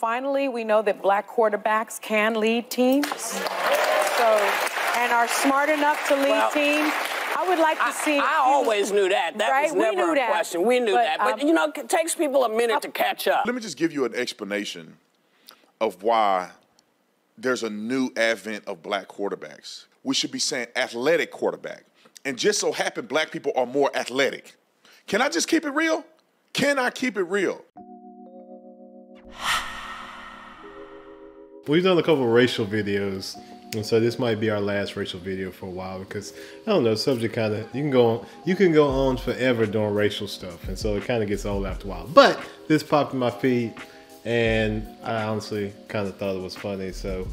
finally, we know that black quarterbacks can lead teams. And are smart enough to lead teams. I would like to see. I always knew that. That was never a question. We knew that. But, you know, it takes people a minute to catch up. Let me just give you an explanation of why there's a new advent of black quarterbacks. We should be saying athletic quarterback. And just so happen black people are more athletic. Can I just keep it real? Can I keep it real? We've done a couple of racial videos, and so this might be our last racial video for a while because I don't know, the subject kind of you can go on forever doing racial stuff, and so it kind of gets old after a while. But this popped in my feed, and I honestly kind of thought it was funny. So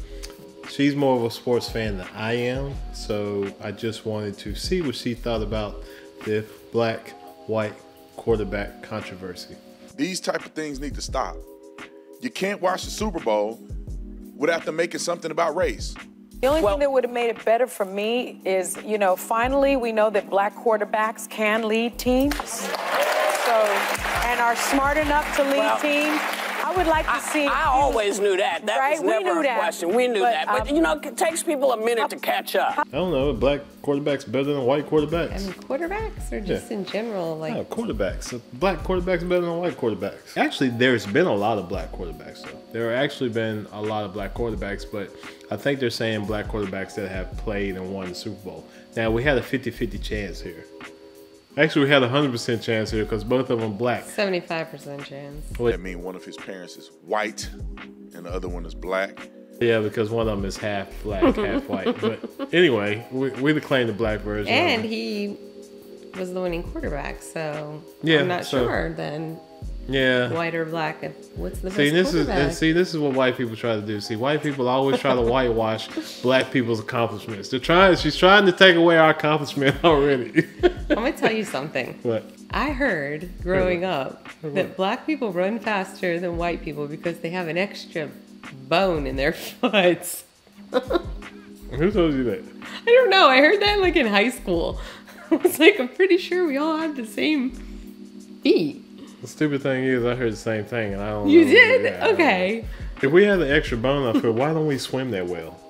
she's more of a sports fan than I am, so I just wanted to see what she thought about the black-white quarterback controversy. These type of things need to stop. You can't watch the Super Bowl without them making something about race. The only thing that would have made it better for me is, you know, finally we know that black quarterbacks can lead teams. And are smart enough to lead teams. I would like to see. I always knew that. That was never a question. We knew that. But, you know, it takes people a minute to catch up. I don't know. Black quarterbacks better than white quarterbacks? I mean, quarterbacks or just in general? Like no, quarterbacks. So black quarterbacks better than white quarterbacks. Actually, there's been a lot of black quarterbacks, though. There have actually been a lot of black quarterbacks, but I think they're saying black quarterbacks that have played and won the Super Bowl. Now, we had a 50-50 chance here. Actually, we had a 100% chance here because both of them black. 75% chance. That means one of his parents is white and the other one is black. Yeah, because one of them is half black, half white. But anyway, we claim the black version. And he was the winning quarterback, so yeah, I'm not sure then. Yeah. White or black. What's the best quarterback? This is what white people try to do. See, white people always try to whitewash black people's accomplishments. She's trying to take away our accomplishment already. I'm going to tell you something. What? I heard growing up that black people run faster than white people because they have an extra bone in their foot. Who told you that? I don't know. I heard that like in high school. I was like, I'm pretty sure we all have the same feet. The stupid thing is, I heard the same thing, and I don't know. You did? Yeah, okay. If we had an extra bone on foot, why don't we swim that well?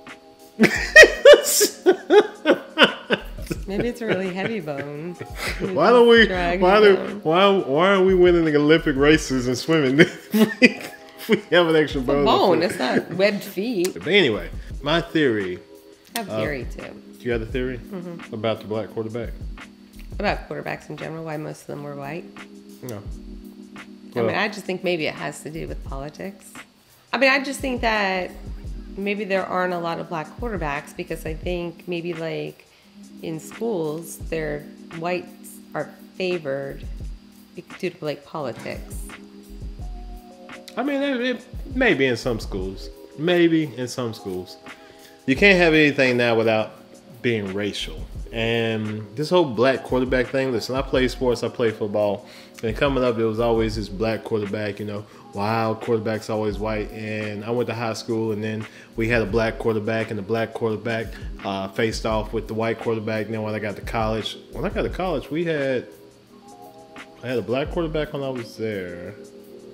Maybe it's a really heavy bone. Why don't we? Why are we winning the Olympic races and swimming? If we have an extra bone. Bone. It's not webbed feet. But anyway, my theory. I have a theory too. You got a theory about the black quarterback? About quarterbacks in general. Why most of them were white? No. Well, I mean, I just think maybe it has to do with politics. I mean, I just think that maybe there aren't a lot of black quarterbacks because I think maybe like in schools, whites are favored due to like politics. I mean, it maybe in some schools. Maybe in some schools. You can't have anything now without being racial. And this whole black quarterback thing, listen, I play sports, I play football, and coming up, it was always this black quarterback, you know, wow, quarterback's always white. And I went to high school, and then we had a black quarterback, and the black quarterback faced off with the white quarterback. And then when I got to college, I had a black quarterback when I was there,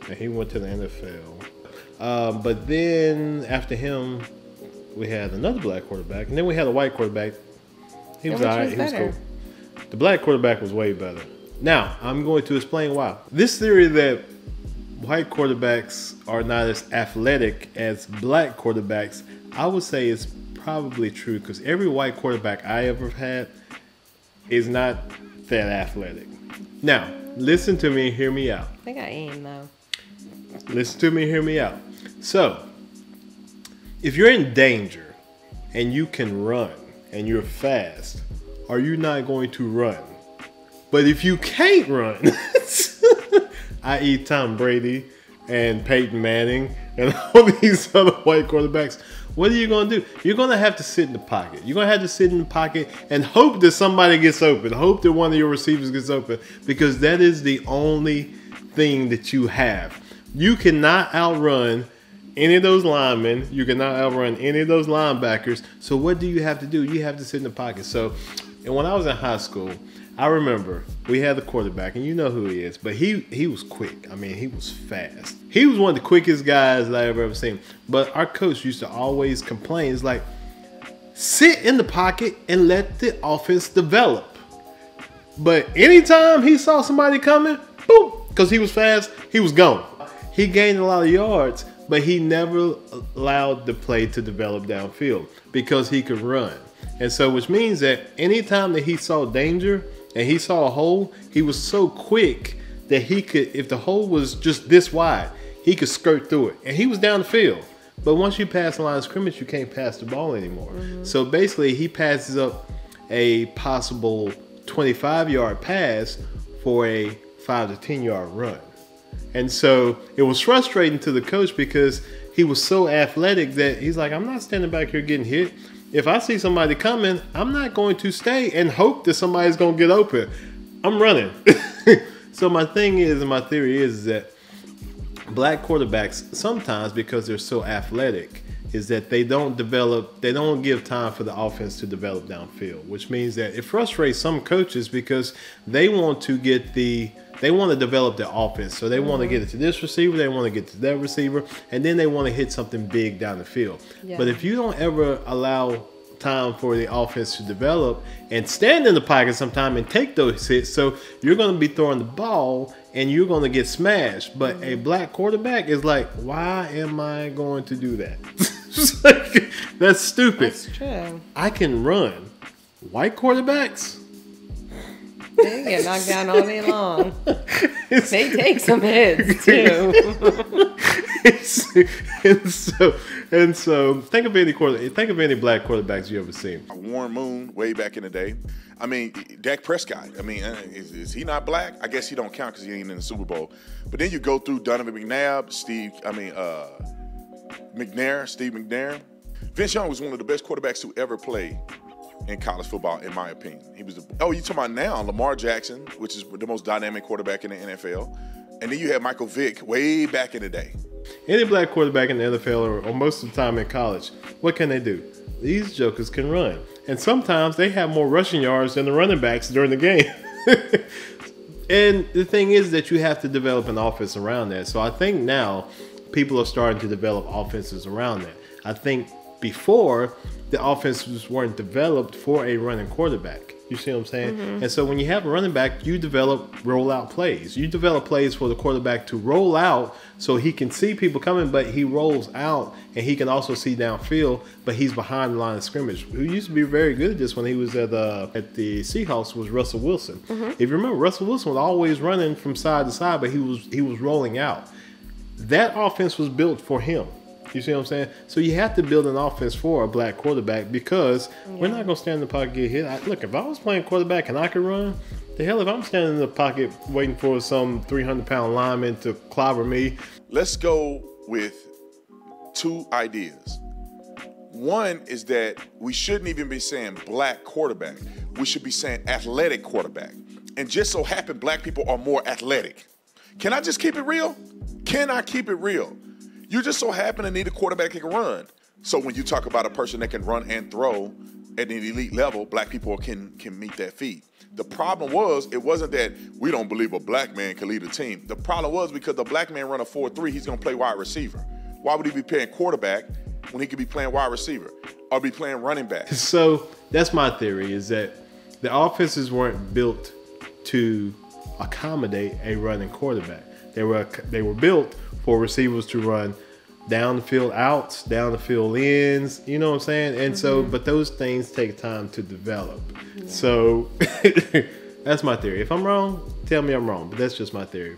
and he went to the NFL. But then after him, we had another black quarterback, and then we had a white quarterback. He was all right. He was cool. The black quarterback was way better. Now, I'm going to explain why. This theory that white quarterbacks are not as athletic as black quarterbacks, I would say is probably true because every white quarterback I ever had is not that athletic. Now, listen to me and hear me out. I think I aim, though. Listen to me and hear me out. So, if you're in danger and you can run and you're fast, are you not going to run? But if you can't run, i.e. Tom Brady and Peyton Manning and all these other white quarterbacks, what are you going to do? You're going to have to sit in the pocket. You're going to have to sit in the pocket and hope that somebody gets open. Hope that one of your receivers gets open because that is the only thing that you have. You cannot outrun any of those linemen. You cannot outrun any of those linebackers. So what do you have to do? You have to sit in the pocket. So, and when I was in high school, I remember we had the quarterback, and you know who he is, but he was quick. I mean, he was fast. He was one of the quickest guys that I've ever seen. But our coach used to always complain. It's like, sit in the pocket and let the offense develop. But anytime he saw somebody coming, boom, because he was fast, he was gone. He gained a lot of yards, but he never allowed the play to develop downfield because he could run. And so, which means that anytime that he saw danger and he saw a hole, he was so quick that he could, if the hole was just this wide, he could skirt through it. And he was down the field. But once you pass the line of scrimmage, you can't pass the ball anymore. So basically, he passes up a possible 25-yard pass for a 5 to 10-yard run. And so it was frustrating to the coach because he was so athletic that he's like, I'm not standing back here getting hit. If I see somebody coming, I'm not going to stay and hope that somebody's going to get open. I'm running. So my thing is, and my theory is that black quarterbacks sometimes, because they're so athletic, is that they don't give time for the offense to develop downfield, which means that it frustrates some coaches because they want to develop their offense. So they want to get it to this receiver, they want to get to that receiver, and then they want to hit something big down the field. Yeah. But if you don't ever allow time for the offense to develop and stand in the pocket sometime and take those hits, so you're going to be throwing the ball and you're going to get smashed. But a black quarterback is like, why am I going to do that? That's stupid. That's true. I can run. White quarterbacks, they get knocked down all day long. They take some hits too. and so think of any black quarterbacks you ever seen. Warren Moon, way back in the day. I mean, Dak Prescott. I mean, is he not black? I guess he don't count because he ain't in the Super Bowl. But then you go through Donovan McNabb, Steve McNair. Vince Young was one of the best quarterbacks to ever play in college football, in my opinion. He was. You talking about now? Lamar Jackson, which is the most dynamic quarterback in the NFL, and then you have Michael Vick, way back in the day. Any black quarterback in the NFL or most of the time in college, what can they do? These jokers can run, and sometimes they have more rushing yards than the running backs during the game. And the thing is that you have to develop an offense around that. So I think now people are starting to develop offenses around that. I think before, the offenses weren't developed for a running quarterback. You see what I'm saying? Mm-hmm. And so when you have a running back, you develop rollout plays. You develop plays for the quarterback to roll out so he can see people coming, but he rolls out and he can also see downfield, but he's behind the line of scrimmage. Who used to be very good at this when he was at the Seahawks was Russell Wilson. Mm-hmm. If you remember, Russell Wilson was always running from side to side, but he was rolling out. That offense was built for him. You see what I'm saying? So you have to build an offense for a black quarterback because we're not going to stand in the pocket and get hit. Look, if I was playing quarterback and I could run, the hell if I'm standing in the pocket waiting for some 300-pound lineman to clobber me. Let's go with two ideas. One is that we shouldn't even be saying black quarterback. We should be saying athletic quarterback. And just so happen black people are more athletic. Can I just keep it real? Can I keep it real? You just so happen to need a quarterback that can run. So when you talk about a person that can run and throw at an elite level, black people can meet that feat. The problem it wasn't that we don't believe a black man can lead a team. The problem was because the black man run a 4-3, he's going to play wide receiver. Why would he be playing quarterback when he could be playing wide receiver or be playing running back? So that's my theory, is that the offenses weren't built to accommodate a running quarterback. They were built for receivers to run down the field outs, down the field ins, you know what I'm saying? And so, but those things take time to develop. Yeah. So that's my theory. If I'm wrong, tell me I'm wrong, but that's just my theory.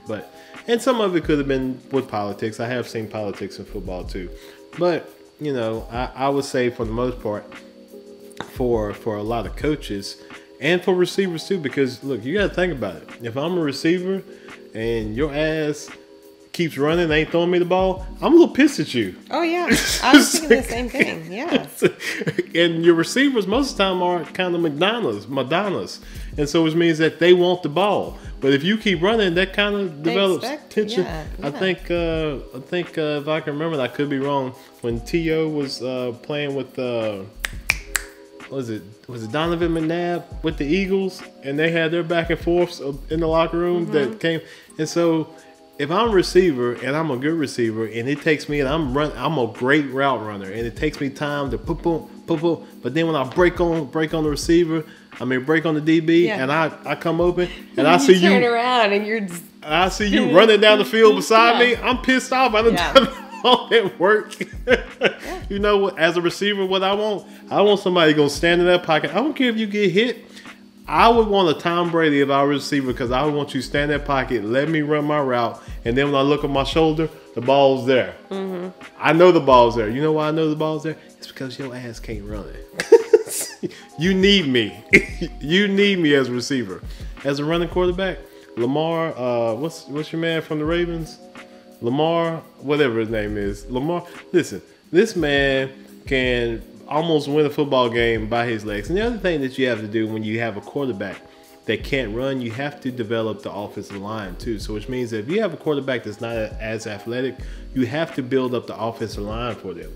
And some of it could have been with politics. I have seen politics in football too. But, you know, I would say for the most part, for a lot of coaches and for receivers too, because look, you got to think about it. If I'm a receiver and your ass keeps running and ain't throwing me the ball, I'm a little pissed at you. Oh, yeah. I was thinking the same thing. Yeah. And your receivers most of the time are kind of Madonnas. And so which means that they want the ball. But if you keep running, that kind of develops tension. Yeah. I think if I can remember, I could be wrong, when T.O. was playing with was it Donovan McNabb with the Eagles, and they had their back and forths in the locker room that came. And so, if I'm a receiver and I'm a good receiver, and it takes me, and I'm a great route runner, and it takes me time to put, but then when I break on the receiver, break on the DB, and I come open, and I see you turn around, and you're. I see you running down the field beside me. I'm pissed off. I done done all that work. You know what? As a receiver, what I want somebody gonna stand in that pocket. I don't care if you get hit. I would want a Tom Brady if I was a receiver, because I would want you to stand in that pocket, let me run my route, and then when I look at my shoulder, the ball's there. I know the ball's there. You know why I know the ball's there? It's because your ass can't run it. You need me. You need me as a receiver. As a running quarterback, Lamar, what's your man from the Ravens? Lamar, whatever his name is. Lamar, listen, this man can almost win a football game by his legs. And the other thing that you have to do when you have a quarterback that can't run, you have to develop the offensive line too. So which means that if you have a quarterback that's not as athletic, you have to build up the offensive line for them.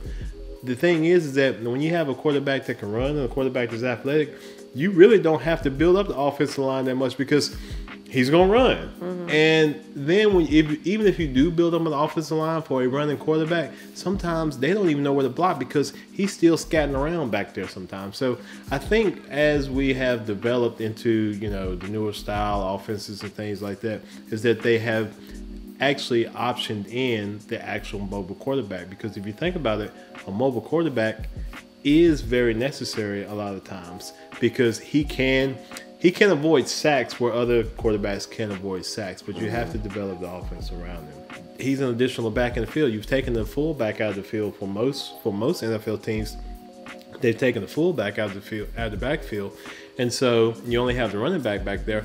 The thing is that when you have a quarterback that can run and a quarterback that's athletic, you really don't have to build up the offensive line that much, because he's going to run. And then even if you do build up an offensive line for a running quarterback, sometimes they don't even know where to block because he's still scatting around back there sometimes. So I think as we have developed into, the newer style offenses and things like that, is that they have actually optioned in the actual mobile quarterback. Because if you think about it, a mobile quarterback is very necessary a lot of times, because he can avoid sacks where other quarterbacks can't avoid sacks, but you have to develop the offense around him. He's an additional back in the field. You've taken the fullback out of the field for most NFL teams. They've taken the fullback out of the backfield, and so you only have the running back there.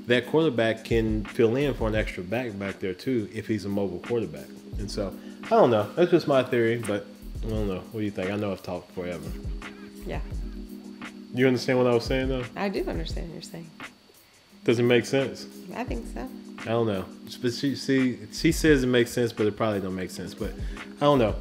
That quarterback can fill in for an extra back there too if he's a mobile quarterback. And so I don't know. That's just my theory, but I don't know. What do you think? I know I've talked forever. Yeah. You understand what I was saying, though? I do understand what you're saying. Does it make sense? I think so. I don't know. But she says it makes sense, but it probably don't make sense. But I don't know.